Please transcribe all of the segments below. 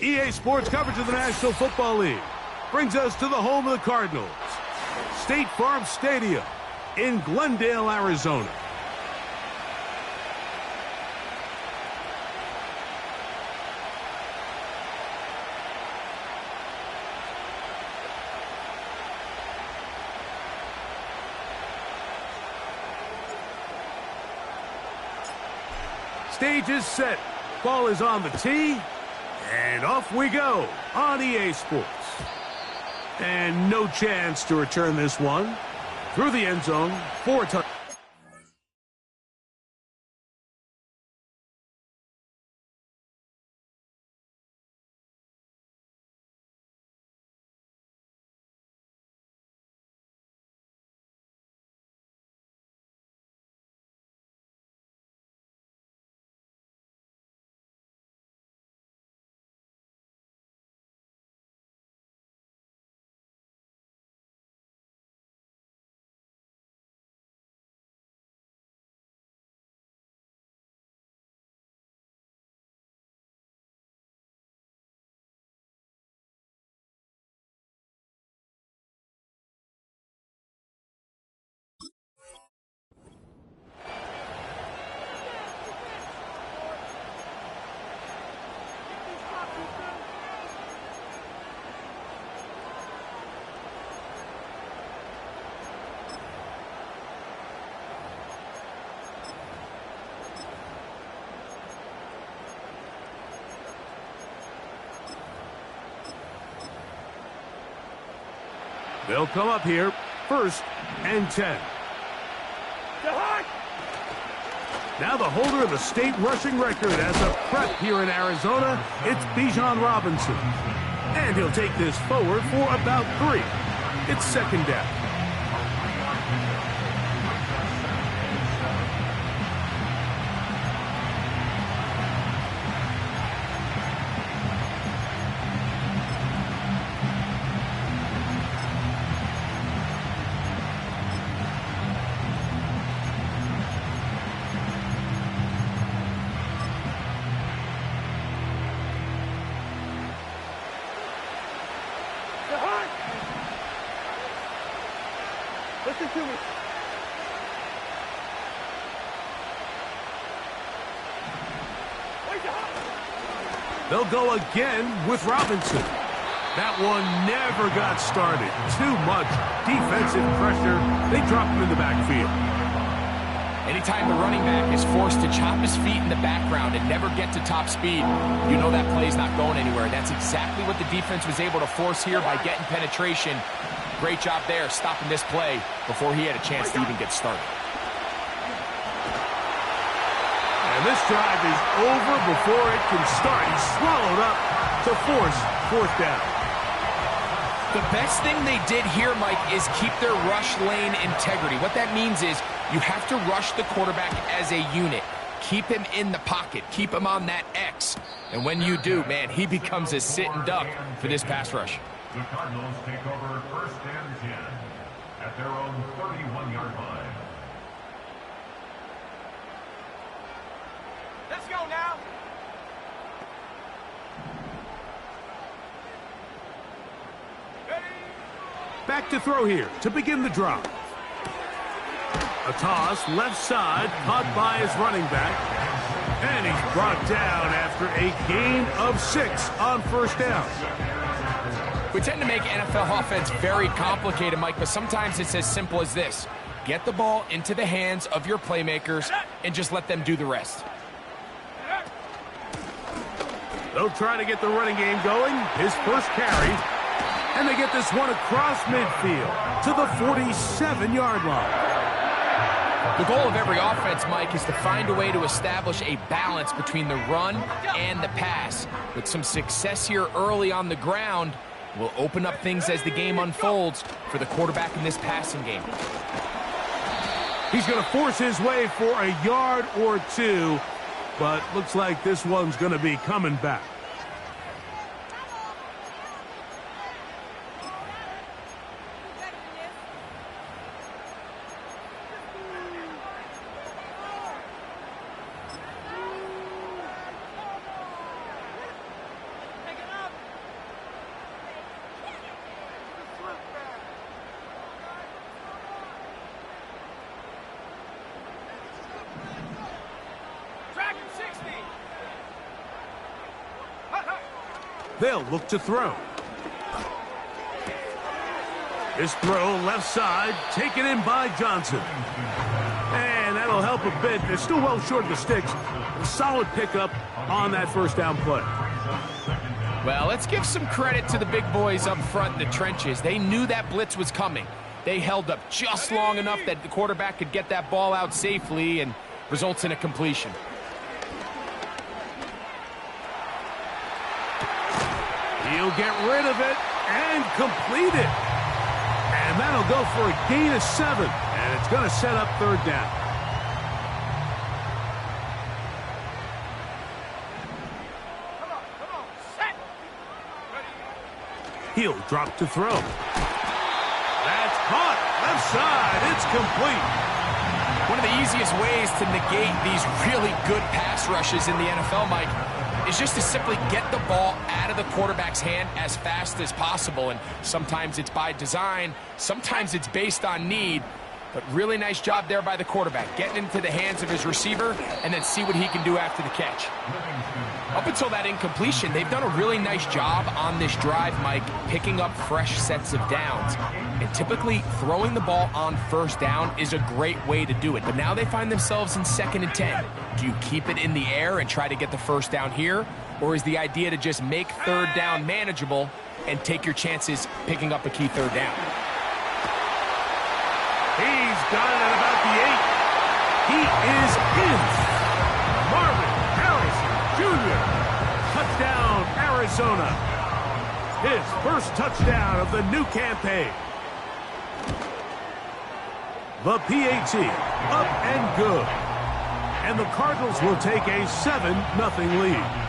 EA Sports coverage of the National Football League brings us to the home of the Cardinals, State Farm Stadium in Glendale, Arizona. Stage is set. Ball is on the tee. And off we go on EA Sports. And no chance to return this one. Through the end zone, 4 touchdowns. They'll come up here, 1st and 10. Now the holder of the state rushing record as a prep here in Arizona, it's Bijan Robinson. And he'll take this forward for about 3. It's 2nd down. Listen to me. They'll go again with Robinson. That one never got started. Too much defensive pressure. They drop him in the backfield. Anytime the running back is forced to chop his feet in the background and never get to top speed, you know that play's not going anywhere. That's exactly what the defense was able to force here by getting penetration. Great job there, stopping this play before he had a chance to even get started. And this drive is over before it can start. He's swallowed up to force 4th down. The best thing they did here, Mike, is keep their rush lane integrity. What that means is you have to rush the quarterback as a unit. Keep him in the pocket. Keep him on that X. And when you do, man, he becomes a sitting duck for this pass rush. The Cardinals take over 1st and 10 at their own 31-yard line. Let's go now. Back to throw here to begin the drive. A toss, left side, caught by his running back. And he's brought down after a gain of 6 on 1st down. We tend to make NFL offense very complicated, Mike, but sometimes it's as simple as this. Get the ball into the hands of your playmakers and just let them do the rest. They'll try to get the running game going. His first carry. And they get this one across midfield to the 47-yard line. The goal of every offense, Mike, is to find a way to establish a balance between the run and the pass. With some success here early on the ground, will open up things as the game unfolds for the quarterback in this passing game. He's going to force his way for a yard or 2, but looks like this one's going to be coming back. They'll look to throw. This throw left side, taken in by Johnson. And that'll help a bit. They're still well short of the sticks. A solid pickup on that first down play. Well, let's give some credit to the big boys up front in the trenches. They knew that blitz was coming. They held up just long enough that the quarterback could get that ball out safely and results in a completion. He'll get rid of it and complete it. And that'll go for a gain of 7. And it's going to set up third down. Come on, set. He'll drop to throw. That's caught. Left side. It's complete. One of the easiest ways to negate these really good pass rushes in the NFL, Mike, is just to simply get the ball out of the quarterback's hand as fast as possible. And sometimes it's by design, sometimes it's based on need. But really nice job there by the quarterback, getting into the hands of his receiver and then see what he can do after the catch. Up until that incompletion, they've done a really nice job on this drive, Mike, picking up fresh sets of downs. And typically, throwing the ball on first down is a great way to do it. But now they find themselves in 2nd and 10. Do you keep it in the air and try to get the first down here? Or is the idea to just make third down manageable and take your chances picking up a key third down? He's got it at about the 8. He is in. Marvin Harrison Jr. Touchdown, Arizona. His first touchdown of the new campaign. The PAT up and good. And the Cardinals will take a 7-0 lead.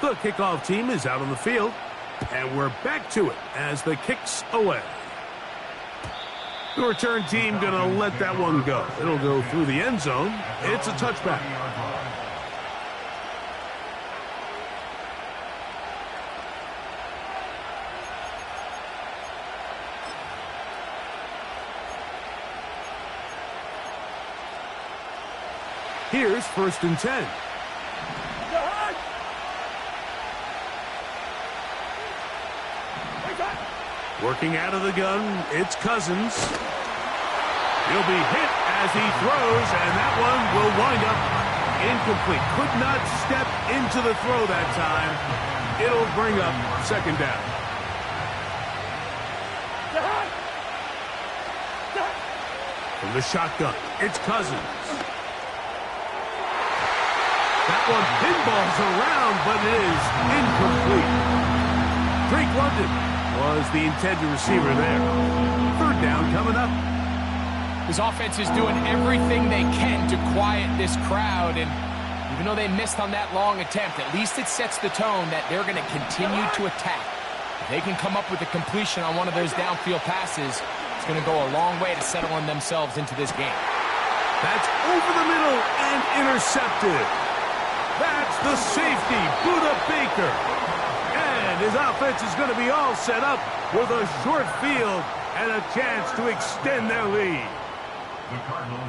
The kickoff team is out on the field, and we're back to it as the kick's away. The return team going to let that one go. It'll go through the end zone. It's a touchback. Here's 1st and 10. Working out of the gun, it's Cousins. He'll be hit as he throws, and that one will wind up incomplete. Could not step into the throw that time. It'll bring up 2nd down. From the shotgun, it's Cousins. That one pinballs around, but it is incomplete. Drake London was the intended receiver there. 3rd down coming up. His offense is doing everything they can to quiet this crowd, and even though they missed on that long attempt, at least it sets the tone that they're going to continue to attack. If they can come up with a completion on one of those downfield passes, it's going to go a long way to settling themselves into this game. That's over the middle and intercepted. That's the safety, Budda Baker. And his offense is going to be all set up with a short field and a chance to extend their lead.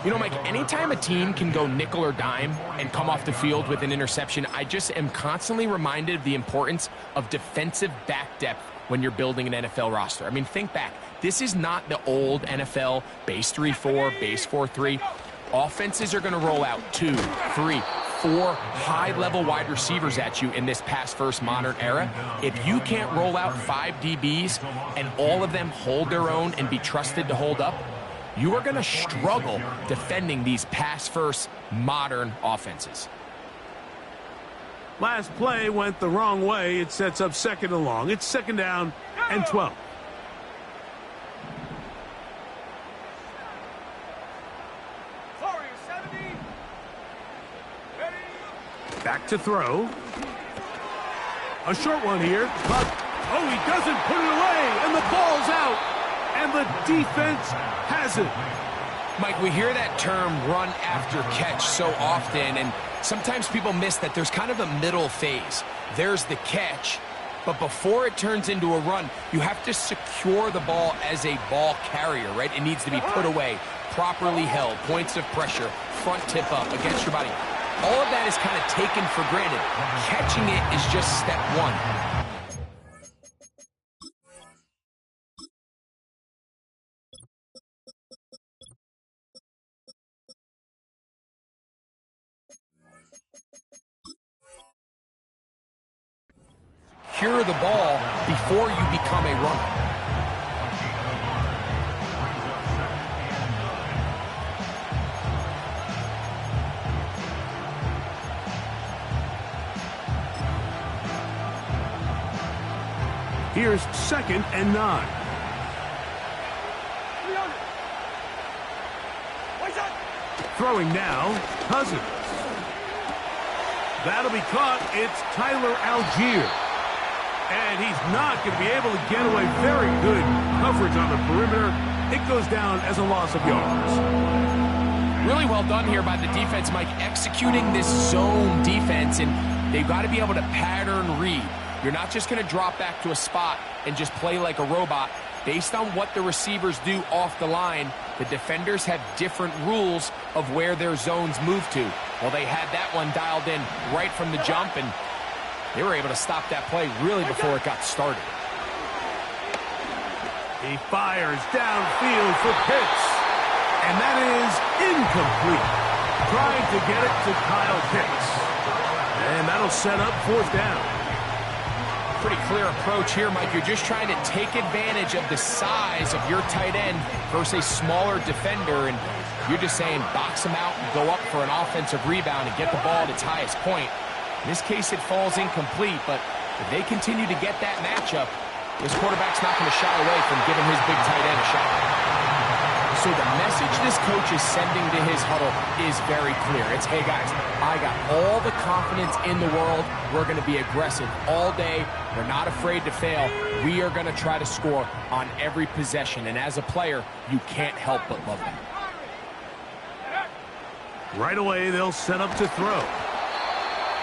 You know, Mike, anytime a team can go nickel or dime and come off the field with an interception, I just am constantly reminded of the importance of defensive back depth when you're building an NFL roster. I mean, think back. This is not the old NFL base 3-4, base 4-3. Offenses are going to roll out 2, 3, 4 high-level wide receivers at you in this pass-first modern era. If you can't roll out 5 DBs and all of them hold their own and be trusted to hold up, you are going to struggle defending these pass-first modern offenses. Last play went the wrong way. It sets up 2nd and long. It's 2nd down and 12. Back to throw. A short one here. But, oh, he doesn't put it away, and the ball's out. And the defense has it. Mike, we hear that term run after catch so often, and sometimes people miss that there's kind of a middle phase. There's the catch, But before it turns into a run, you have to secure the ball as a ball carrier, right? It needs to be put away, properly held, points of pressure, front tip up against your body. All of that is kind of taken for granted. Catching it is just step one. Secure the ball before you become a runner. Here's 2nd and 9. Throwing now, Cousins. That'll be caught. It's Tyler Algier. And he's not going to be able to get away. Very good coverage on the perimeter. It goes down as a loss of yards. Really well done here by the defense, Mike, executing this zone defense, and they've got to be able to pattern read. You're not just going to drop back to a spot and just play like a robot. Based on what the receivers do off the line, the defenders have different rules of where their zones move to. Well, they had that one dialed in right from the jump, and they were able to stop that play really before it got started. He fires downfield for Pitts, and that is incomplete. Trying to get it to Kyle Pitts, and that'll set up 4th down. Pretty clear approach here, Mike. You're just trying to take advantage of the size of your tight end versus a smaller defender, and you're just saying box him out and go up for an offensive rebound and get the ball at its highest point. In this case, it falls incomplete, but if they continue to get that matchup, this quarterback's not going to shy away from giving his big tight end a shot. So the message this coach is sending to his huddle is very clear. It's, hey guys, I got all the confidence in the world. We're going to be aggressive all day. We're not afraid to fail. We are going to try to score on every possession. And as a player, you can't help but love that. Right away, they'll set up to throw.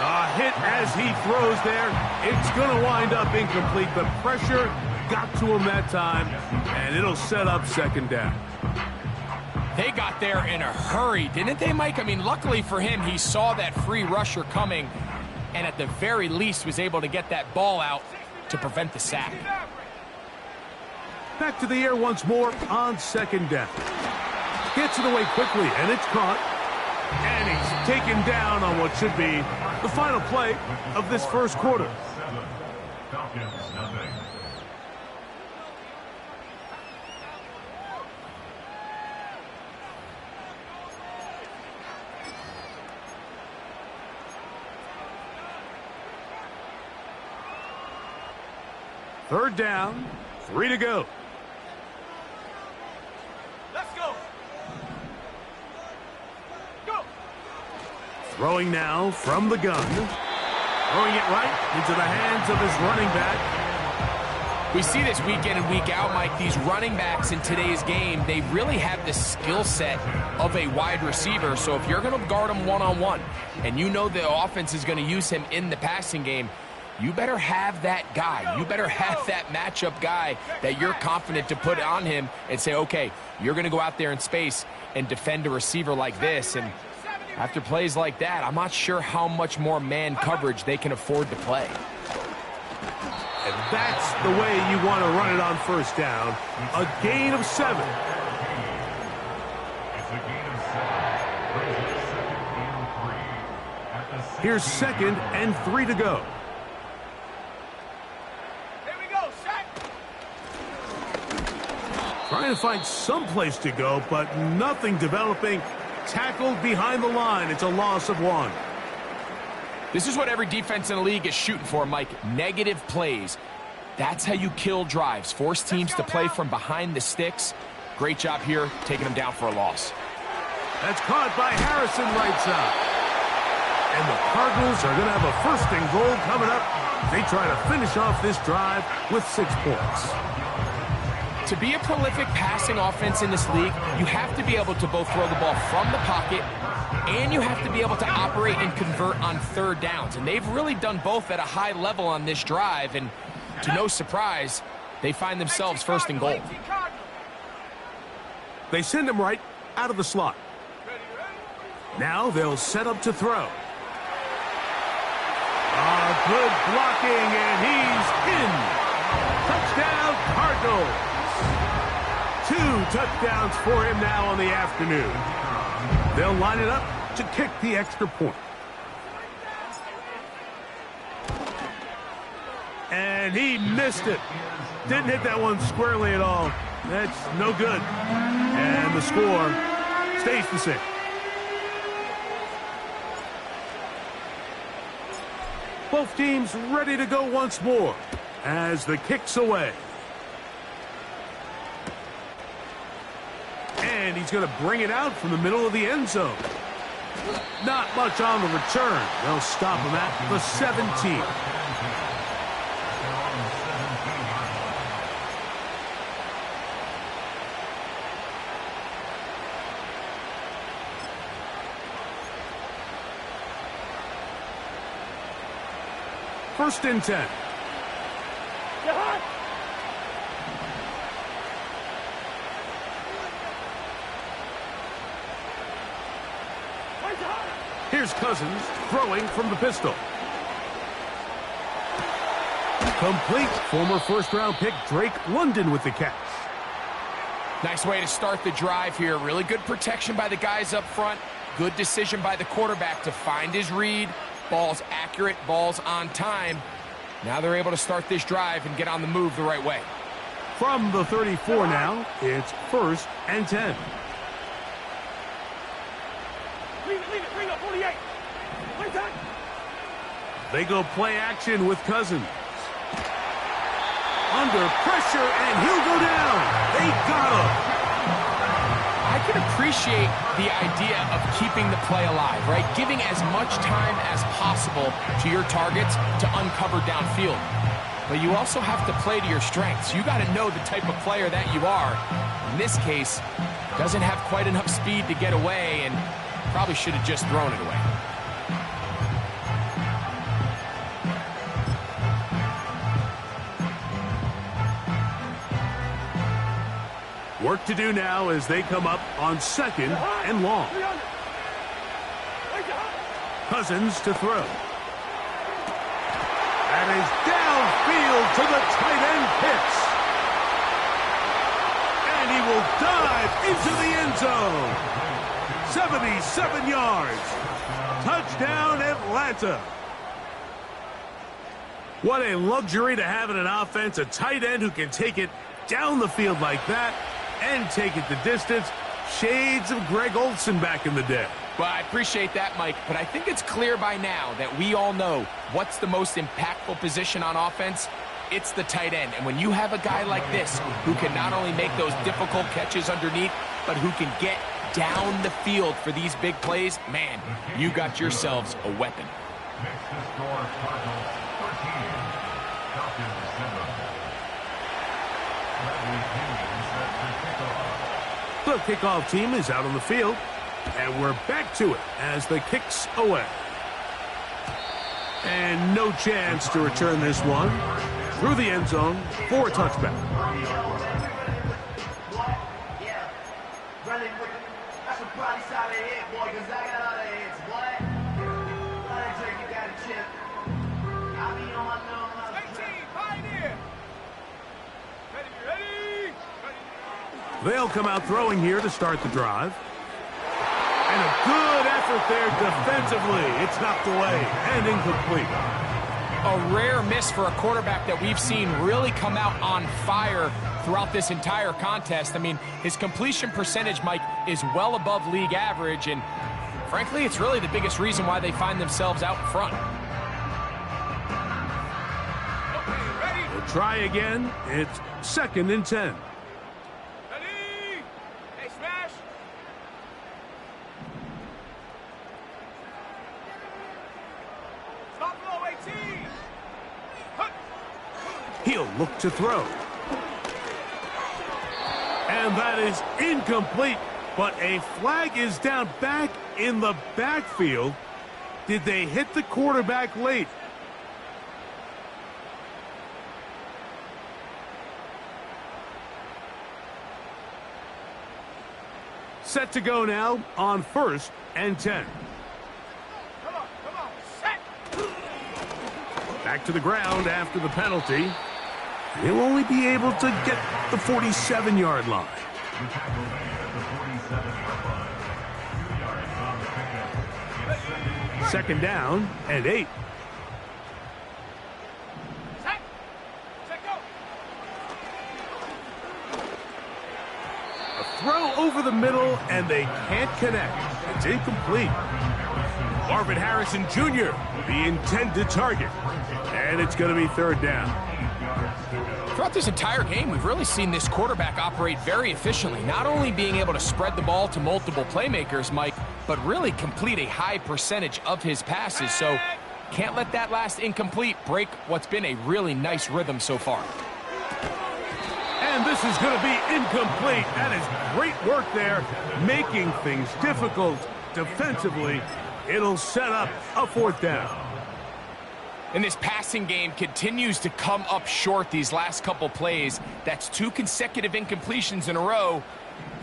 A hit as he throws there. It's going to wind up incomplete. The pressure got to him that time, and it'll set up 2nd down. They got there in a hurry, didn't they, Mike? I mean, luckily for him, he saw that free rusher coming, and at the very least was able to get that ball out to prevent the sack. Back to the air once more on 2nd down. Gets it away quickly, and it's caught. And he's taken down on what should be the final play of this first quarter. Falcons, nothing. Third down, 3 to go. Let's go. Go. Throwing now from the gun. Throwing it right into the hands of his running back. We see this week in and week out, Mike. These running backs in today's game, they really have the skill set of a wide receiver. So if you're going to guard him one-on-one and you know the offense is going to use him in the passing game, you better have that guy. You better have that matchup guy that you're confident to put on him and say, okay, you're going to go out there in space and defend a receiver like this. And after plays like that, I'm not sure how much more man coverage they can afford to play. And that's the way you want to run it on 1st down. A gain of 7. It's a gain of 7. Brings it 2nd and 3. At the Here's 2nd and 3 to go. Trying to find some place to go, but nothing developing. Tackled behind the line. It's a loss of 1. This is what every defense in the league is shooting for, Mike. Negative plays. That's how you kill drives. Force teams to play from behind the sticks. Great job here, taking them down for a loss. That's caught by Harrison right side. And the Cardinals are going to have a 1st and goal coming up. They try to finish off this drive with 6 points. To be a prolific passing offense in this league, you have to be able to both throw the ball from the pocket and you have to be able to operate and convert on third downs. And they've really done both at a high level on this drive. And to no surprise, they find themselves first and goal. They send him right out of the slot. Now they'll set up to throw. Good blocking, and he's in. Touchdown, Cardinals. 2 touchdowns for him now on the afternoon. They'll line it up to kick the extra point. And he missed it. Didn't hit that one squarely at all. That's no good. And the score stays the same. Both teams ready to go once more as the kick's away. And he's going to bring it out from the middle of the end zone. Not much on the return. They'll stop him at the 17. First and 10. Here's Cousins throwing from the pistol. Complete. Former first-round pick Drake London with the catch. Nice way to start the drive here. Really good protection by the guys up front. Good decision by the quarterback to find his read. Ball's accurate, ball's on time. Now they're able to start this drive and get on the move the right way. From the 34 now, it's first and 10. Bring up 48. Play time. They go play action with Cousins. Under pressure, and he'll go down. They got him. I can appreciate the idea of keeping the play alive, right? Giving as much time as possible to your targets to uncover downfield. But you also have to play to your strengths. You got to know the type of player that you are. In this case, doesn't have quite enough speed to get away and probably should have just thrown it away. Work to do now as they come up on second and long. Cousins to throw. And is downfield to the tight end Pitts. And he will dive into the end zone. 77 yards. Touchdown, Atlanta. What a luxury to have in an offense, a tight end who can take it down the field like that and take it the distance. Shades of Greg Olsen back in the day. Well, I appreciate that, Mike, but I think it's clear by now that we all know what's the most impactful position on offense. It's the tight end. And when you have a guy like this who can not only make those difficult catches underneath, but who can get down the field for these big plays, man, you got yourselves a weapon. Makes the score Cardinals 13. Falcons 7. Bradley Pinion set the kickoff. The kickoff team is out on the field, and we're back to it as the kick's away. And no chance to return this one through the end zone for a touchback. They'll come out throwing here to start the drive. And a good effort there defensively. It's knocked away and incomplete. A rare miss for a quarterback that we've seen really come out on fire throughout this entire contest. I mean, his completion percentage, Mike, is well above league average, and frankly, it's really the biggest reason why they find themselves out front. We'll try again. It's second and 10. Ready? Hey, smash. Stop below 18. He'll look to throw. And that is incomplete. But a flag is down back in the backfield. Did they hit the quarterback late? Set to go now on 1st and 10. Come on, set. Back to the ground after the penalty. He'll only be able to get the 47-yard line. Second down and 8. Set, go. A throw over the middle, and they can't connect. It's incomplete. Marvin Harrison Jr., the intended target. And it's going to be 3rd down. Throughout this entire game, we've really seen this quarterback operate very efficiently, not only being able to spread the ball to multiple playmakers, Mike, but really complete a high percentage of his passes. So can't let that last incomplete break what's been a really nice rhythm so far. And this is going to be incomplete. That is great work there, making things difficult defensively. It'll set up a 4th down. And this passing game continues to come up short these last couple plays. That's 2 consecutive incompletions in a row.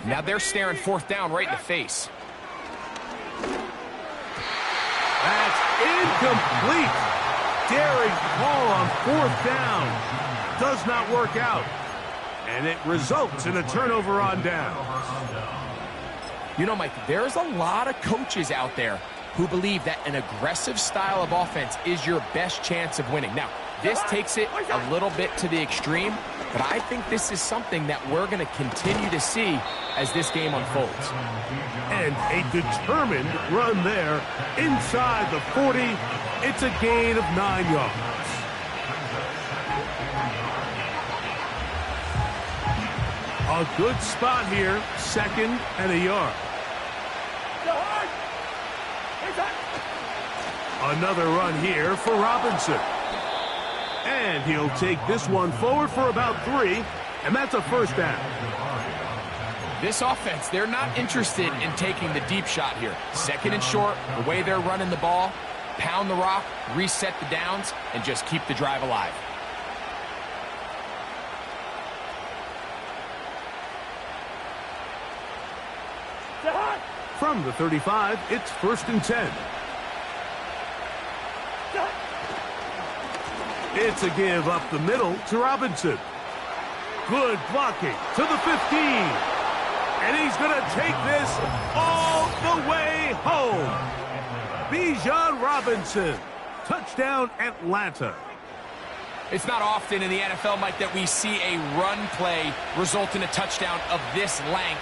Now they're staring 4th down right in the face. That's incomplete. Daring call on 4th down. Does not work out. And it results in a turnover on down. You know, Mike, there's a lot of coaches out there who believe that an aggressive style of offense is your best chance of winning. Now, this takes it a little bit to the extreme, but I think this is something that we're going to continue to see as this game unfolds. And a determined run there inside the 40. It's a gain of 9 yards. A good spot here, 2nd and a yard. Another run here for Robinson. And he'll take this one forward for about 3, and that's a 1st down. This offense, they're not interested in taking the deep shot here. 2nd and short, the way they're running the ball, pound the rock, reset the downs, and just keep the drive alive. From the 35, it's 1st and 10. It's a give up the middle to Robinson. Good blocking to the 15. And he's going to take this all the way home. Bijan Robinson. Touchdown, Atlanta. It's not often in the NFL, Mike, that we see a run play result in a touchdown of this length.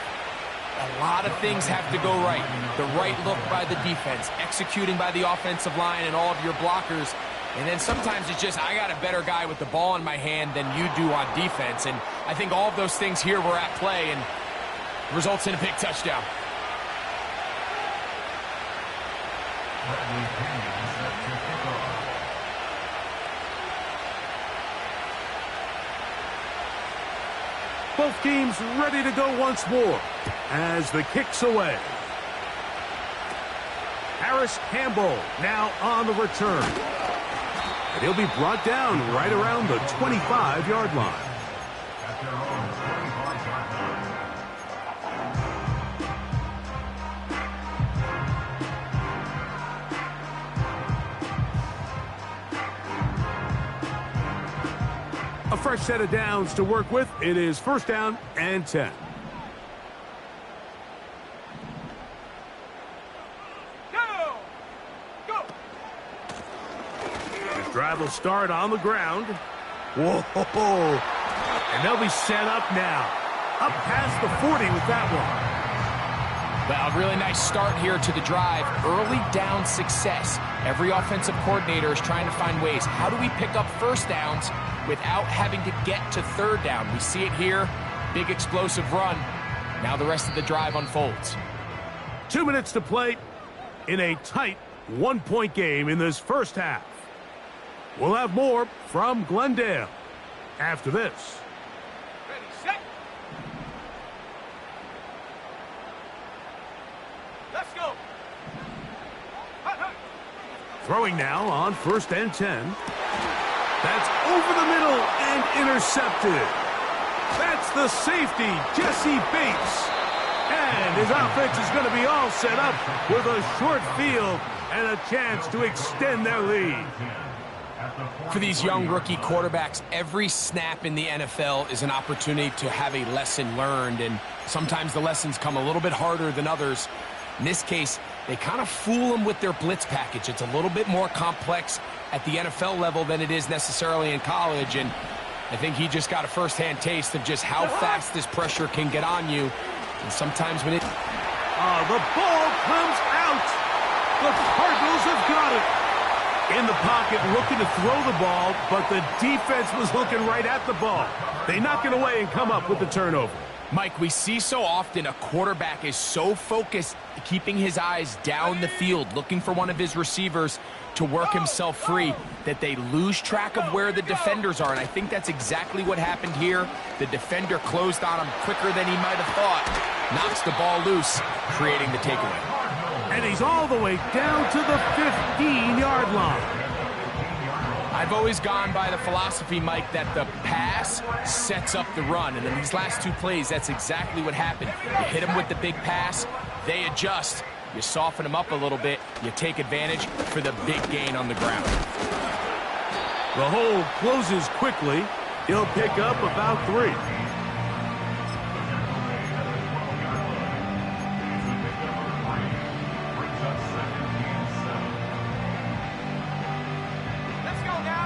A lot of things have to go right. The right look by the defense, executing by the offensive line and all of your blockers. And then sometimes it's just, I got a better guy with the ball in my hand than you do on defense. And I think all of those things here were at play and results in a big touchdown. Both teams ready to go once more as the kick's away. Harris Campbell now on the return. And he'll be brought down right around the 25-yard line. A fresh set of downs to work with. It is 1st down and 10. Go! This drive will start on the ground. Whoa! And they'll be set up now. Up past the 40 with that one. Well, a really nice start here to the drive. Early down success. Every offensive coordinator is trying to find ways. How do we pick up 1st downs without having to get to 3rd down? We see it here. Big explosive run. Now the rest of the drive unfolds. 2 minutes to play in a tight 1-point game in this first half. We'll have more from Glendale after this. Ready, set. Let's go. Hut, hut. Throwing now on 1st and 10. That's over the middle and intercepted. That's the safety, Jesse Bates. And his offense is going to be all set up with a short field and a chance to extend their lead. For these young rookie quarterbacks, every snap in the NFL is an opportunity to have a lesson learned, and sometimes the lessons come a little bit harder than others. In this case, they kind of fool them with their blitz package. It's a little bit more complex at the NFL level than it is necessarily in college, and I think he just got a first-hand taste of just how fast this pressure can get on you. And sometimes when it... The ball comes out. The Cardinals have got it. In the pocket, looking to throw the ball, but the defense was looking right at the ball. They knock it away and come up with the turnover. Mike, we see so often a quarterback is so focused, keeping his eyes down the field, looking for one of his receivers to work himself free, that they lose track of where the defenders are. And I think that's exactly what happened here. The defender closed on him quicker than he might have thought, knocks the ball loose, creating the takeaway. And he's all the way down to the 15-yard line. I've always gone by the philosophy, Mike, that the pass sets up the run. And in these last two plays, that's exactly what happened. You hit them with the big pass, they adjust. You soften them up a little bit, you take advantage for the big gain on the ground. The hole closes quickly. He'll pick up about 3.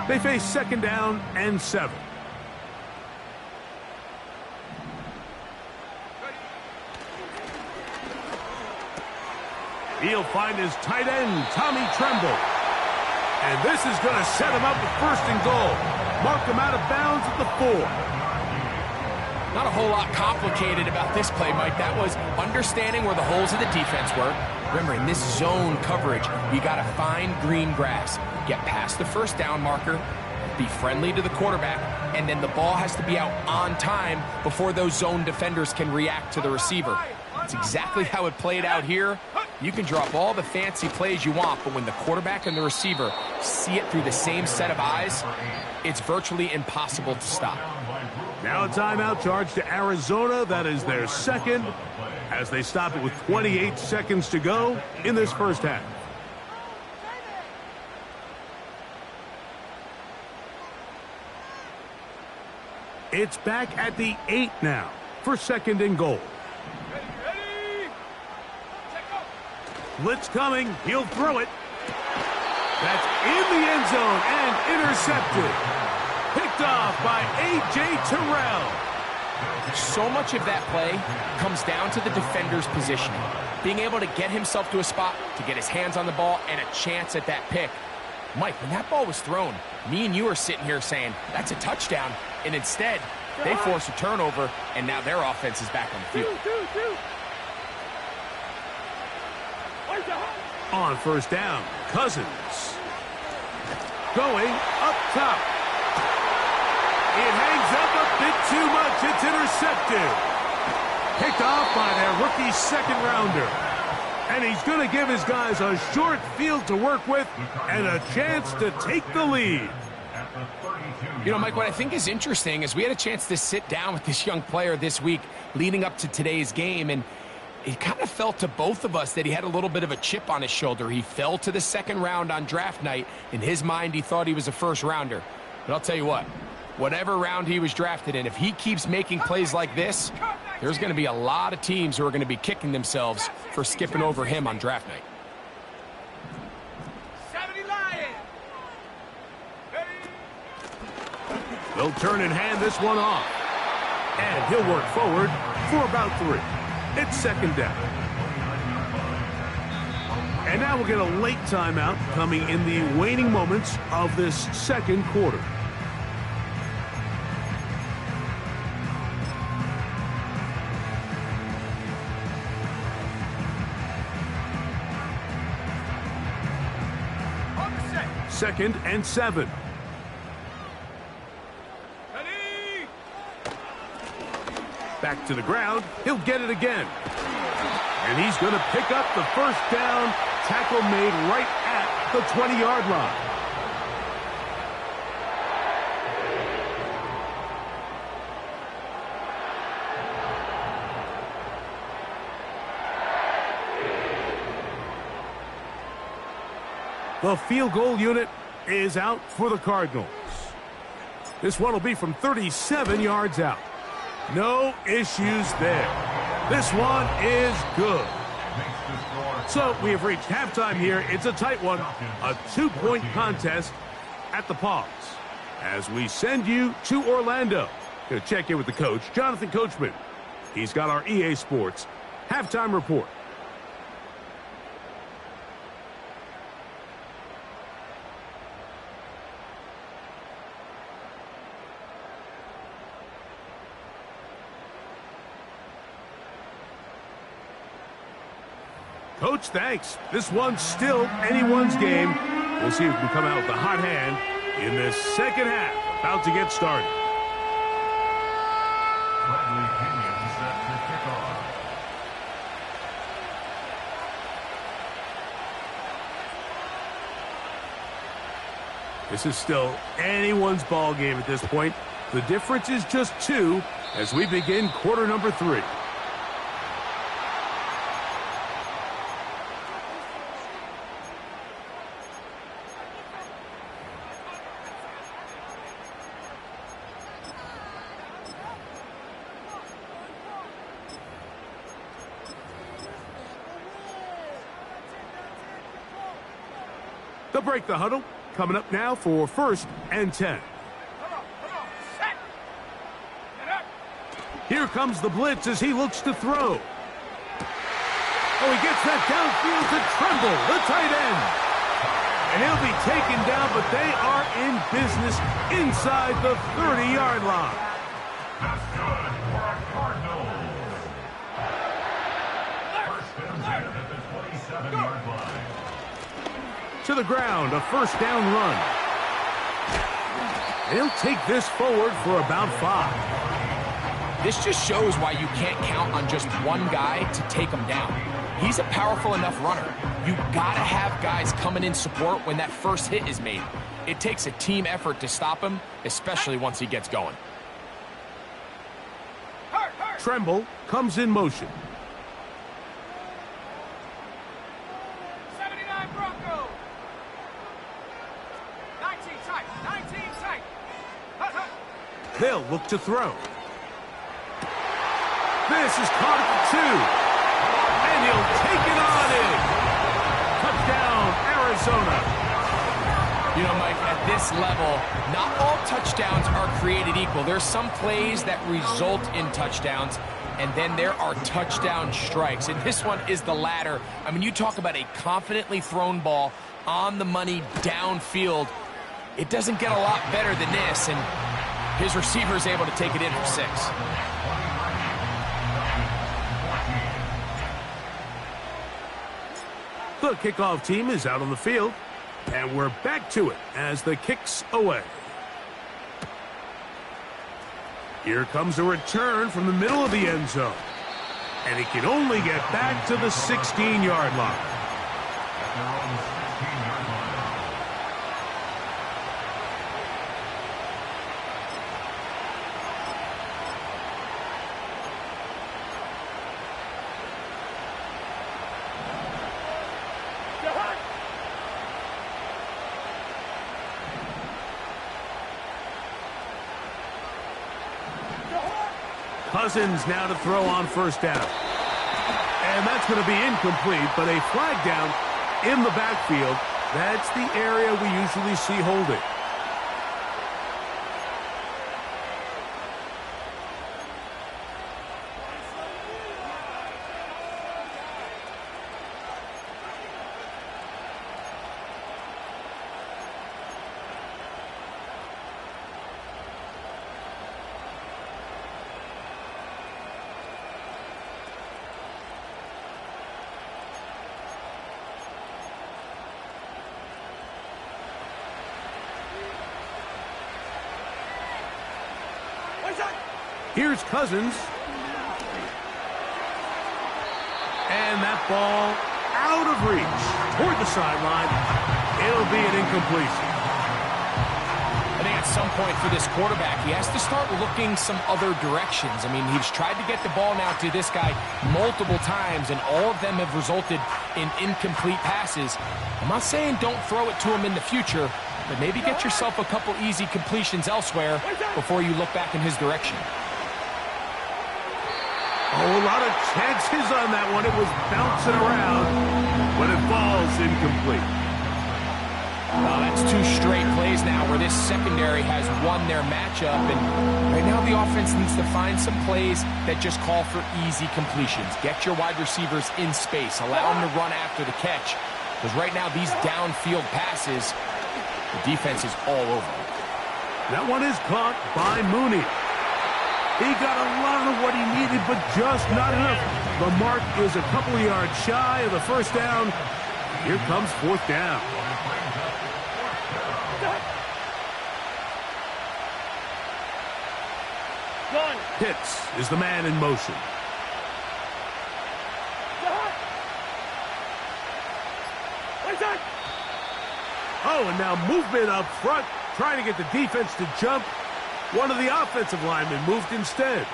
They face 2nd down and 7. He'll find his tight end, Tommy Tremble. And this is going to set him up with 1st and goal. Mark him out of bounds at the 4. Not a whole lot complicated about this play, Mike. That was understanding where the holes of the defense were. Remember, in this zone coverage, you got to find green grass. Get past the 1st down marker, be friendly to the quarterback, and then the ball has to be out on time before those zone defenders can react to the receiver. That's exactly how it played out here. You can drop all the fancy plays you want, but when the quarterback and the receiver see it through the same set of eyes, it's virtually impossible to stop. Now a timeout charge to Arizona. That is their 2nd, as they stop it with 28 seconds to go in this 1st half. It's back at the 8 now for 2nd and goal. Ready? Check go. Blitz coming. He'll throw it. That's in the end zone and intercepted. Picked off by A.J. Terrell. So much of that play comes down to the defender's positioning. Being able to get himself to a spot, to get his hands on the ball, and a chance at that pick. Mike, when that ball was thrown, me and you are sitting here saying, that's a touchdown. And instead, they force a turnover, and now their offense is back on the field. On 1st down, Cousins. Going up top. It hangs up a bit too much. It's intercepted. Picked off by their rookie 2nd rounder. And he's going to give his guys a short field to work with and a chance to take the lead. You know, Mike, what I think is interesting is we had a chance to sit down with this young player this week leading up to today's game, and it kind of felt to both of us that he had a little bit of a chip on his shoulder. He fell to the 2nd round on draft night. In his mind, he thought he was a 1st rounder. But I'll tell you what, whatever round he was drafted in, if he keeps making plays like this, there's going to be a lot of teams who are going to be kicking themselves for skipping over him on draft night. 70 Lions. Ready? They'll turn and hand this one off. And he'll work forward for about 3. It's 2nd down. And now we'll get a late timeout coming in the waning moments of this 2nd quarter. On the set. 2nd and 7. Ready? Back to the ground. He'll get it again. And he's going to pick up the first down. Tackle made right at the 20-yard line. The field goal unit is out for the Cardinals. This one will be from 37 yards out. No issues there. This one is good. So we have reached halftime here. It's a tight one. A 2-point contest at the pause. As we send you to Orlando. Going to check in with the coach, Jonathan Coachman. He's got our EA Sports halftime report. Coach, thanks. This one's still anyone's game. We'll see who can come out with the hot hand in this second half. About to get started. Bradley Pinion set to kick off. This is still anyone's ball game at this point. The difference is just 2 as we begin quarter number 3. They'll break the huddle. Coming up now for 1st and 10. Set. Get up. Here comes the blitz as he looks to throw. Oh, he gets that downfield to Tremble, the tight end. And he'll be taken down, but they are in business inside the 30-yard line. That's good for our Cardinals. First and 10 at the 27-yard line. To the ground, a first down run. And he'll take this forward for about 5. This just shows why you can't count on just one guy to take him down. He's a powerful enough runner. You gotta have guys coming in support when that first hit is made. It takes a team effort to stop him, especially once he gets going. Tremble comes in motion. 79 Bronco. 19 tight. 19 tight. Hut, hut. They'll look to throw. This is caught at the 2. And he'll take it on in. Touchdown, Arizona. You know, Mike, at this level, not all touchdowns are created equal. There's some plays that result in touchdowns, and then there are touchdown strikes. And this one is the latter. I mean, you talk about a confidently thrown ball on the money downfield. It doesn't get a lot better than this, and his receiver is able to take it in for 6. The kickoff team is out on the field, and we're back to it as the kick's away. Here comes a return from the middle of the end zone, and he can only get back to the 16-yard line. At their own 16-yard line. Cousins now to throw on first down. And that's going to be incomplete, but a flag down in the backfield. That's the area we usually see holding. Here's Cousins, And that ball out of reach toward the sideline. It'll be an incompletion. I think at some point for this quarterback, he has to start looking some other directions. I mean, he's tried to get the ball now to this guy multiple times, and all of them have resulted in incomplete passes. I'm not saying don't throw it to him in the future, but maybe get yourself a couple easy completions elsewhere before you look back in his direction. Oh, a lot of chances on that one. It was bouncing around, but it falls incomplete. Well, that's 2 straight plays now where this secondary has won their matchup, and right now the offense needs to find some plays that just call for easy completions. Get your wide receivers in space. Allow them to run after the catch, because right now these downfield passes, the defense is all over. That one is caught by Mooney. He got a lot of what he needed, but just not enough. The mark is a couple of yards shy of the first down. Here comes 4th down. Pitts is the man in motion. Oh, and now movement up front, trying to get the defense to jump. One of the offensive linemen moved instead.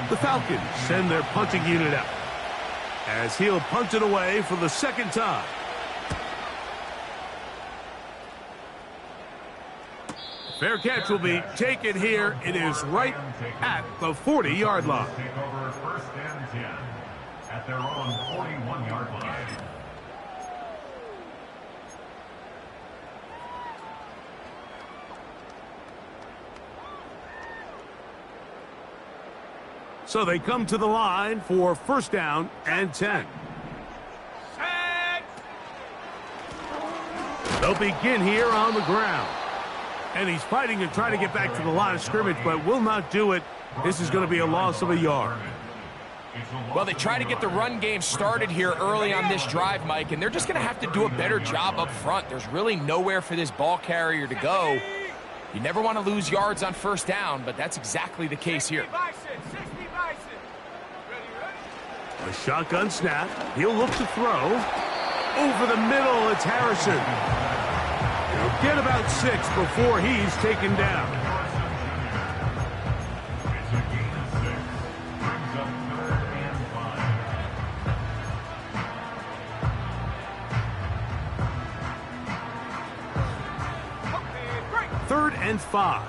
The Falcons send their punting unit out, as he'll punt it away for the 2nd time. Fair catch will be taken here. It is right at the 40-yard line. Take over 1st and 10 at their own 41-yard line. So they come to the line for 1st down and 10. They'll begin here on the ground. And he's fighting and trying to get back to the line of scrimmage, but will not do it. This is going to be a loss of a yard. Well, they try to get the run game started here early on this drive, Mike, and they're just going to have to do a better job up front. There's really nowhere for this ball carrier to go. You never want to lose yards on 1st down, but that's exactly the case here. A shotgun snap. He'll look to throw. Over the middle, it's Harrison. He'll get about 6 before he's taken down. It's a gain of 6. Brings up 3rd and 5. 3rd and 5.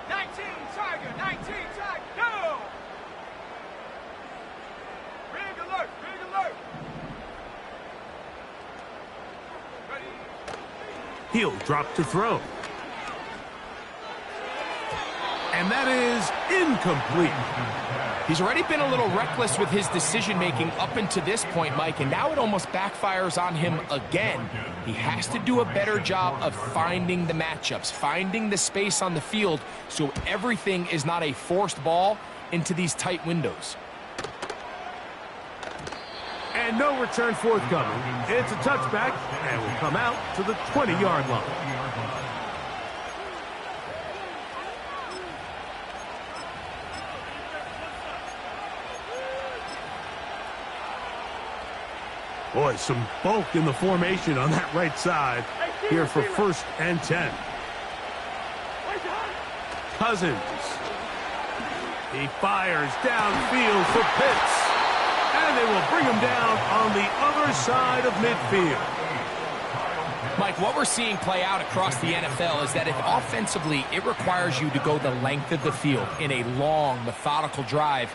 19 Tiger, 19 Tiger, go! Big alert, big alert! Ready? He'll drop to throw. And that is incomplete. He's already been a little reckless with his decision-making up until this point, Mike, and now it almost backfires on him again. He has to do a better job of finding the matchups, finding the space on the field so everything is not a forced ball into these tight windows. And no return forthcoming. It's a touchback and will come out to the 20-yard line. Boy, some bulk in the formation on that right side here for 1st and 10. Cousins. He fires downfield for Pitts. And they will bring him down on the other side of midfield. Mike, what we're seeing play out across the NFL is that if offensively it requires you to go the length of the field in a long, methodical drive,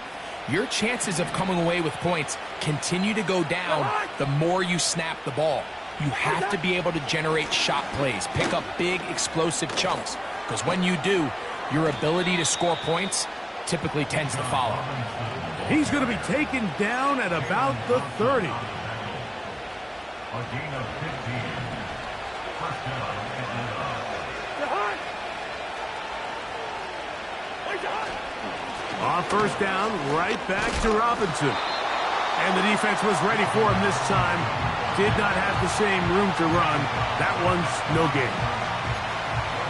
your chances of coming away with points continue to go down the more you snap the ball. You have to be able to generate shot plays, pick up big, explosive chunks, because when you do, your ability to score points typically tends to follow. He's going to be taken down at about the 30. A gain of 15. 1st down and On 1st down, right back to Robinson. And the defense was ready for him this time. Did not have the same room to run. That one's no gain.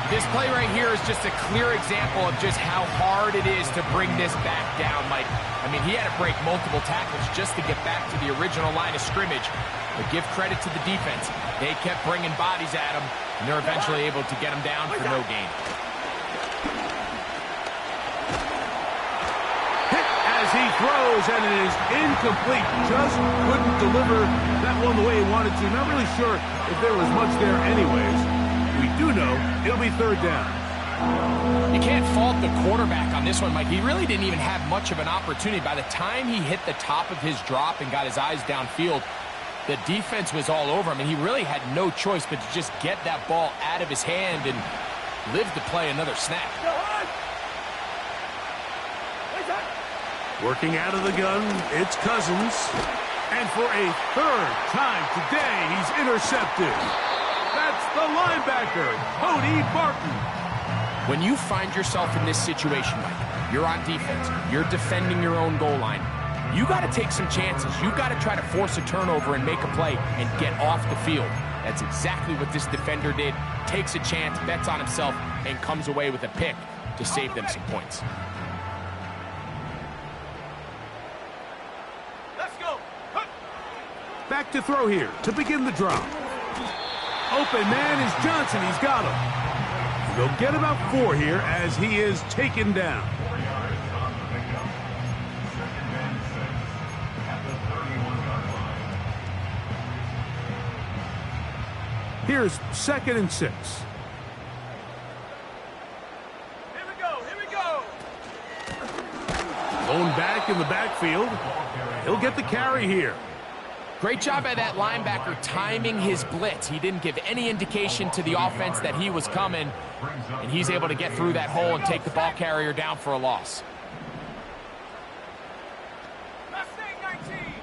This play right here is just a clear example of just how hard it is to bring this back down, Mike. I mean, he had to break multiple tackles just to get back to the original line of scrimmage. But give credit to the defense. They kept bringing bodies at him, and they're eventually able to get him down for no gain. Hit as he throws, and it is incomplete. Just couldn't deliver that one the way he wanted to. Not really sure if there was much there anyways. We do know it'll be third down. You can't fault the quarterback on this one, Mike. He really didn't even have much of an opportunity. By the time he hit the top of his drop and got his eyes downfield, the defense was all over him, and he really had no choice but to just get that ball out of his hand and live to play another snap. Working out of the gun, it's Cousins. And for a third time today, he's intercepted. That's the linebacker, Cody Barton. When you find yourself in this situation, Mike, you're on defense, you're defending your own goal line, you got to take some chances. You got to try to force a turnover and make a play and get off the field. That's exactly what this defender did. Takes a chance, bets on himself, and comes away with a pick to save them some points. Let's go. Back to throw here to begin the drop. Open man is Johnson. He's got him. They'll get about 4 here as he is taken down. Here's 2nd and 6. Here we go. Here we go. Going back in the backfield. He'll get the carry here. Great job by that linebacker timing his blitz. He didn't give any indication to the offense that he was coming, and he's able to get through that hole and take the ball carrier down for a loss. Mustang 19.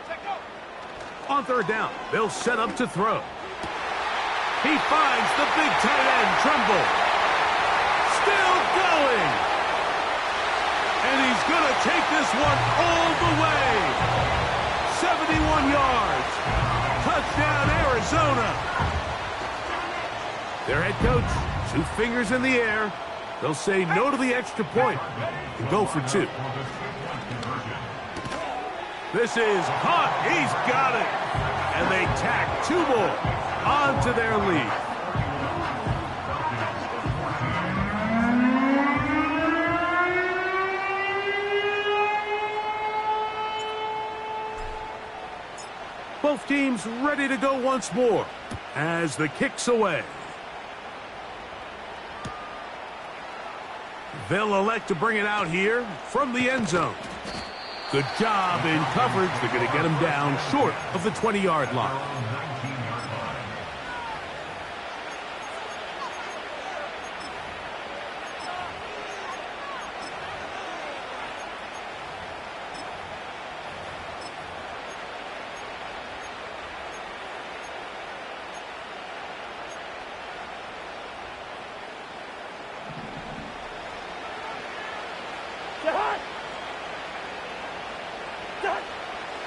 Check go. On third down, they'll set up to throw. He finds the big tight end, Tremble. Still going. And he's going to take this one all the way. 71 yards. Touchdown, Arizona. Their head coach, 2 fingers in the air. They'll say no to the extra point and go for 2. This is caught. He's got it. And they tack 2 more onto their lead. Both teams ready to go once more as the kick's away. They'll elect to bring it out here from the end zone. Good job in coverage. They're going to get him down short of the 20-yard line.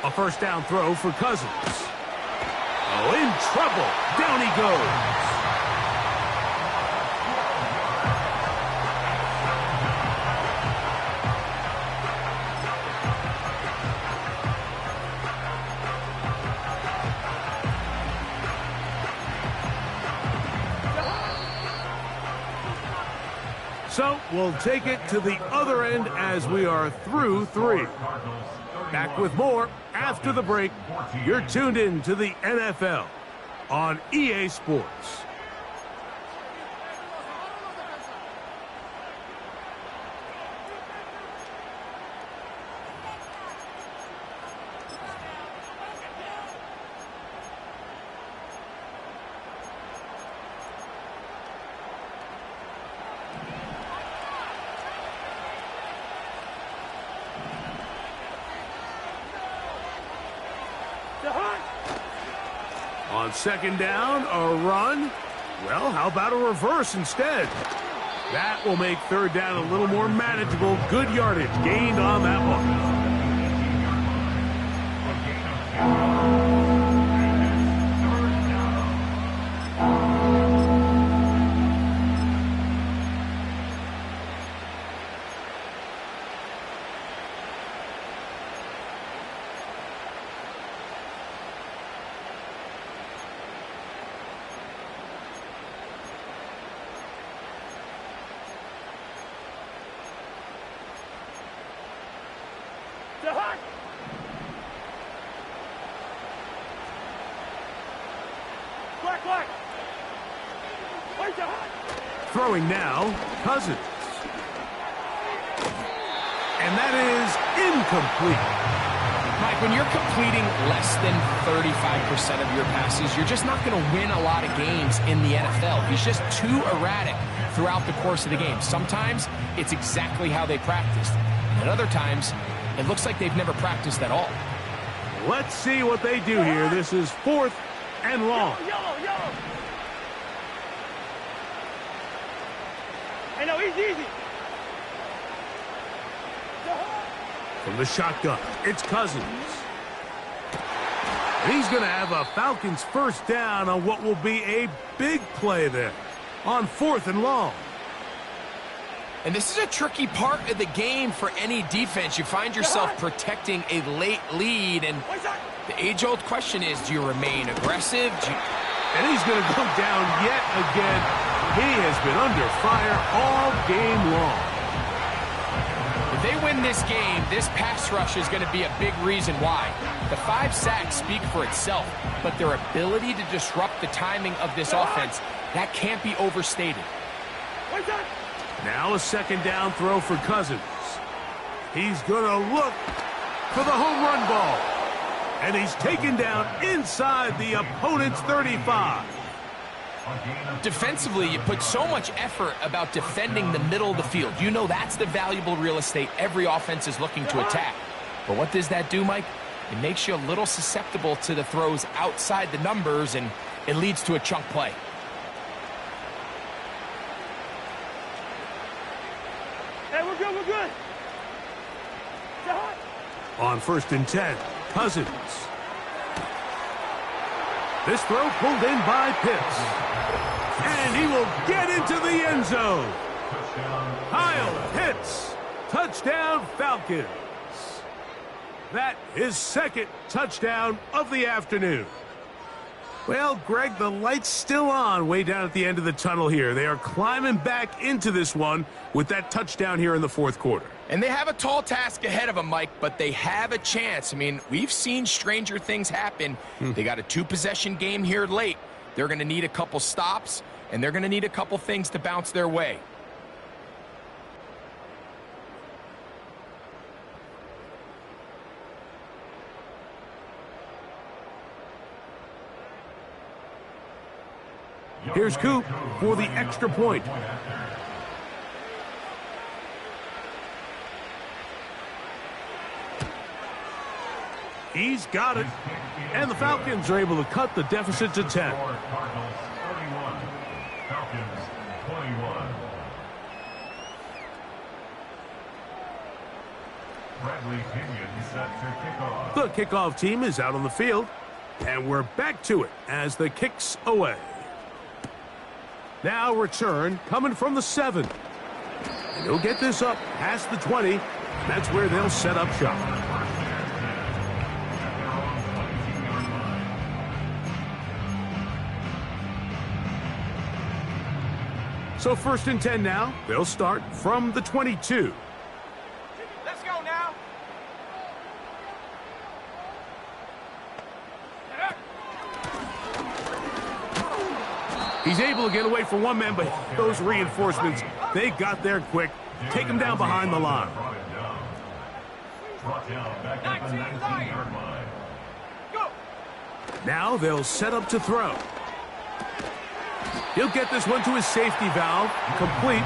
A first down throw for Cousins. Oh, in trouble. Down he goes. So we'll take it to the other end as we are through 3. Back with more after the break. You're tuned in to the NFL on EA Sports. On second down, a run. Well, how about a reverse instead? That will make third down a little more manageable. Good yardage gained on that one. Throwing now, Cousins. And that is incomplete. Mike, when you're completing less than 35% of your passes, you're just not going to win a lot of games in the NFL. He's just too erratic throughout the course of the game. Sometimes it's exactly how they practiced. And other times, it looks like they've never practiced at all. Let's see what they do here. This is 4th and long. Yellow. Hey, no, easy. From the shotgun, it's Cousins. And he's going to have a Falcons first down on what will be a big play there on 4th and long. And this is a tricky part of the game for any defense. You find yourself protecting a late lead, and the age-old question is, do you remain aggressive? And he's going to go down yet again. He has been under fire all game long. If they win this game, this pass rush is going to be a big reason why. The 5 sacks speak for itself, but their ability to disrupt the timing of this offense, that can't be overstated. Now a 2nd down throw for Cousins. He's going to look for the home run ball. And he's taken down inside the opponent's 35. Defensively, you put so much effort about defending the middle of the field. You know that's the valuable real estate every offense is looking to attack. But what does that do, Mike? It makes you a little susceptible to the throws outside the numbers, and it leads to a chunk play. Hey, we're good. On 1st and 10, Cousins. This throw pulled in by Pitts. And he will get into the end zone. Kyle Pitts. Touchdown, Falcons. That is 2nd touchdown of the afternoon. Well, Greg, the light's still on way down at the end of the tunnel here. They are climbing back into this one with that touchdown here in the 4th quarter. And they have a tall task ahead of them, Mike, but they have a chance. I mean, we've seen stranger things happen. They got a 2-possession game here late. They're going to need a couple stops, and they're going to need a couple things to bounce their way. Here's Coop for the extra point. He's got it. And the Falcons are able to cut the deficit to 10. Cardinals 31, Falcons 21. Bradley Pinion set to kick off. The kickoff team is out on the field. And we're back to it as the kick's away. Now return coming from the 7. And he'll get this up past the 20. That's where they'll set up shop. So 1st and 10 now. They'll start from the 22. Let's go now. He's able to get away from one man, but those reinforcements, they got there quick. Take him down behind the line. Brought down back at the 19-yard line. Go. Now they'll set up to throw. He'll get this one to his safety valve, complete.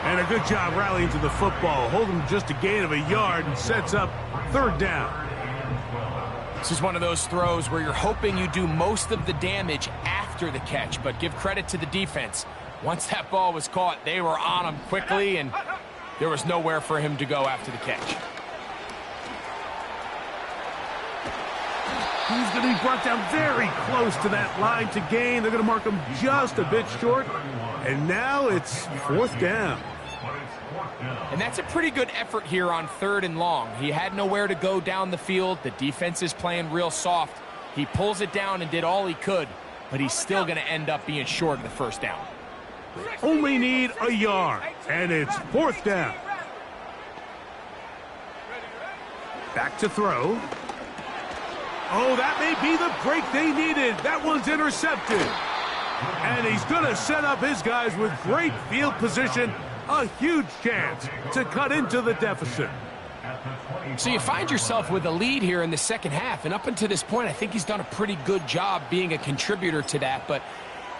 And a good job rallying to the football. Holding just a gain of a yard and sets up 3rd down. This is one of those throws where you're hoping you do most of the damage after the catch, but give credit to the defense. Once that ball was caught, they were on him quickly, and there was nowhere for him to go after the catch. He's going to be brought down very close to that line to gain. They're going to mark him just a bit short. And now it's 4th down. And that's a pretty good effort here on 3rd and long. He had nowhere to go down the field. The defense is playing real soft. He pulls it down and did all he could, but he's still going to end up being short of the 1st down. Only need a yard, and it's 4th down. Back to throw. Oh, that may be the break they needed. That one's intercepted. And he's going to set up his guys with great field position. A huge chance to cut into the deficit. So you find yourself with a lead here in the second half, and up until this point, I think he's done a pretty good job being a contributor to that, but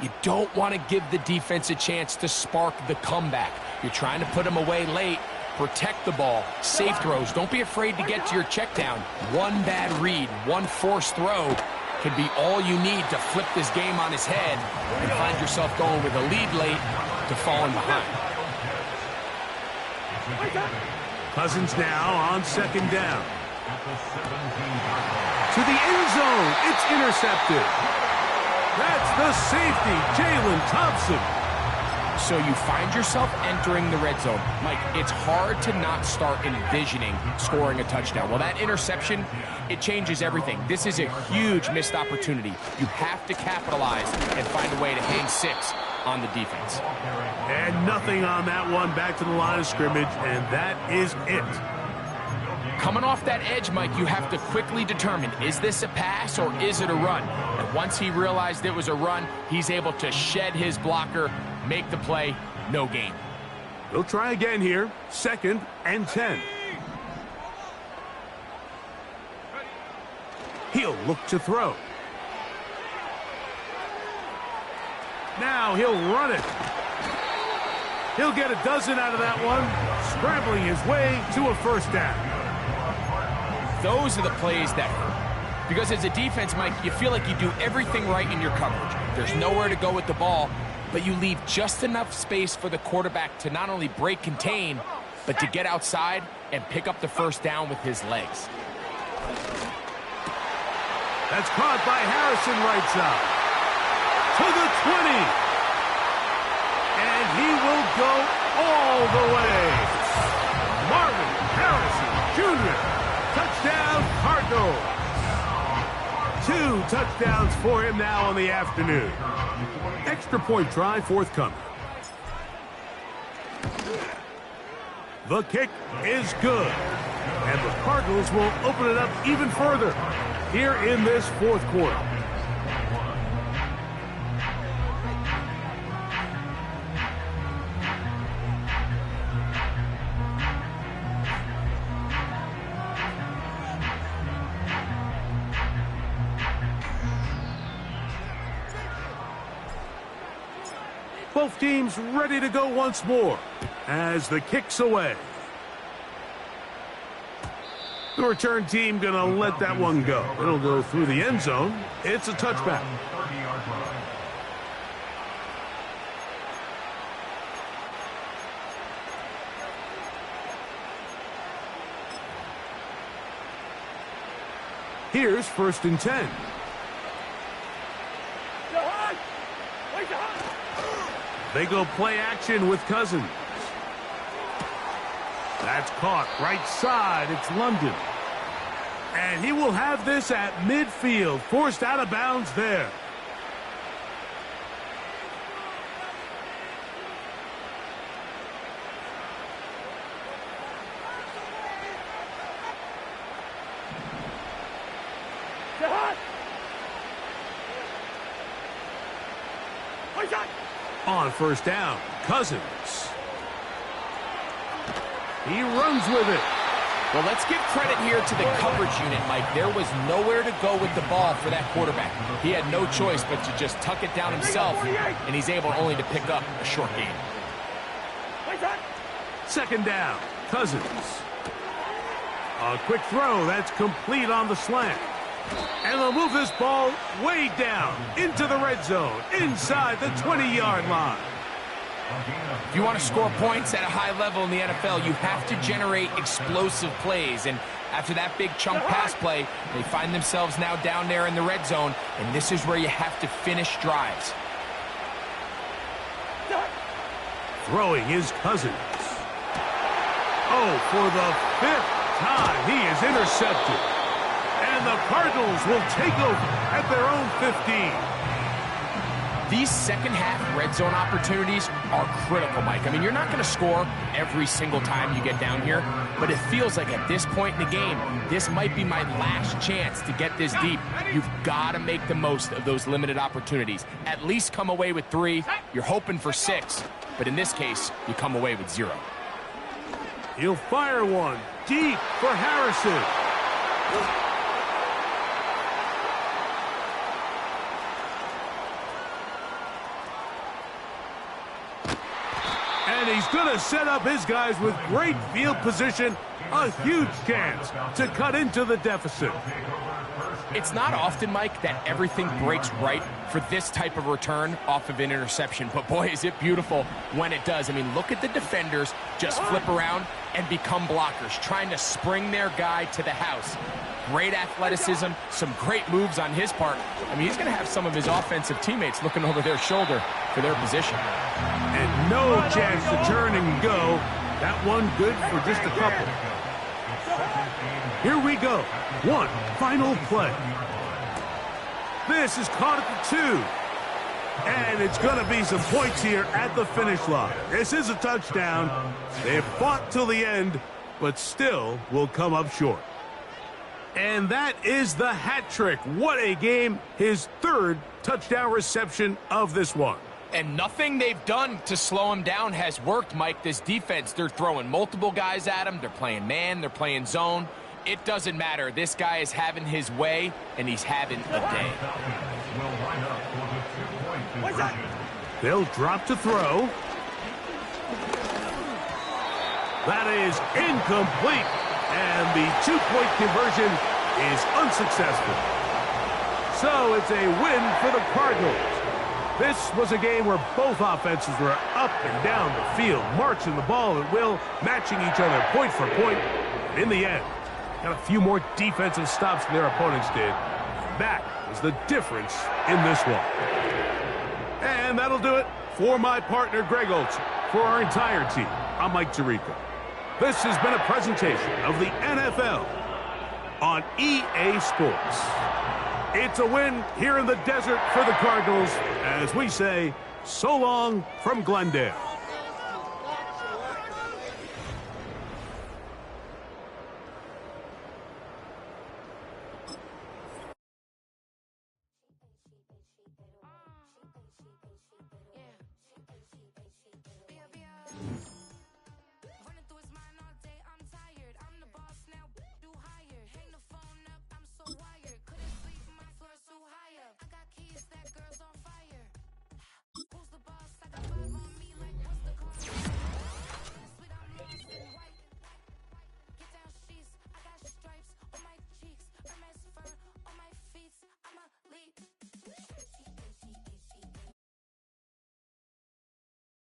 you don't want to give the defense a chance to spark the comeback. You're trying to put them away late, protect the ball, safe throws. Don't be afraid to get to your check down. One bad read, one forced throw could be all you need to flip this game on his head and find yourself going with a lead late to falling behind. Cousins now on second down. To the end zone. It's intercepted. That's the safety, Jalen Thompson. So you find yourself entering the red zone. Mike, it's hard to not start envisioning scoring a touchdown. Well, that interception, it changes everything. This is a huge missed opportunity. You have to capitalize and find a way to hang 6 on the defense. And nothing on that one. Back to the line of scrimmage, and that is it. Coming off that edge, Mike, you have to quickly determine, is this a pass or is it a run? And once he realized it was a run, he's able to shed his blocker, make the play, no gain. He'll try again here. 2nd and 10. He'll look to throw. Now he'll run it. He'll get a dozen out of that one, scrambling his way to a first down. Those are the plays that hurt. Because as a defense, Mike, you feel like you do everything right in your coverage. There's nowhere to go with the ball, but you leave just enough space for the quarterback to not only break contain, but to get outside and pick up the first down with his legs. That's caught by Harrison right side. To the 20. And he will go all the way. Marvin Harrison Jr. Touchdown, Cardinals. 2 touchdowns for him now on the afternoon. Extra point try forthcoming. The kick is good. And the Cardinals will open it up even further here in this fourth quarter. Both teams ready to go once more as the kick's away. The return team going to let that one go. It'll go through the end zone. It's a touchback. Here's 1st and 10. They go play action with Cousins. That's caught right side. It's London. And he will have this at midfield. Forced out of bounds there. On first down, Cousins. He runs with it. Well, let's give credit here to the coverage unit, Mike. There was nowhere to go with the ball for that quarterback. He had no choice but to just tuck it down himself, and he's able only to pick up a short gain. 2nd down, Cousins. A quick throw that's complete on the slant. And they'll move this ball way down into the red zone, inside the 20-yard line. If you want to score points at a high level in the NFL, you have to generate explosive plays. And after that big chunk pass play, they find themselves now down there in the red zone, and this is where you have to finish drives. Throwing his Cousins. Oh, for the 5th time, he is intercepted. And the Cardinals will take over at their own 15. These second-half red zone opportunities are critical, Mike. I mean, you're not going to score every single time you get down here, but it feels like at this point in the game, this might be my last chance to get this deep. You've got to make the most of those limited opportunities. At least come away with 3. You're hoping for 6, but in this case, you come away with 0. He'll fire one deep for Harrison. And he's going to set up his guys with great field position. A huge chance to cut into the deficit. It's not often, Mike, that everything breaks right for this type of return off of an interception. But boy, is it beautiful when it does. I mean, look at the defenders just flip around and become blockers, trying to spring their guy to the house. Great athleticism, some great moves on his part. I mean, he's going to have some of his offensive teammates looking over their shoulder for their position. And no chance to turn and go. That one good for just a couple. Here we go. One final play. This is caught at the 2. And it's going to be some points here at the finish line. This is a touchdown. They've fought till the end, but still will come up short. And that is the hat trick. What a game. His 3rd touchdown reception of this one. And nothing they've done to slow him down has worked, Mike. This defense, they're throwing multiple guys at him. They're playing man. They're playing zone. It doesn't matter. This guy is having his way, and he's having a day. They'll drop to throw. That is incomplete. And the 2-point conversion is unsuccessful. So it's a win for the Cardinals. This was a game where both offenses were up and down the field, marching the ball at will, matching each other point for point. In the end, got a few more defensive stops than their opponents did. That is the difference in this one. And that'll do it for my partner, Greg Olsen. For our entire team, I'm Mike Tirico. This has been a presentation of the NFL on EA Sports. It's a win here in the desert for the Cardinals as we say so long from Glendale.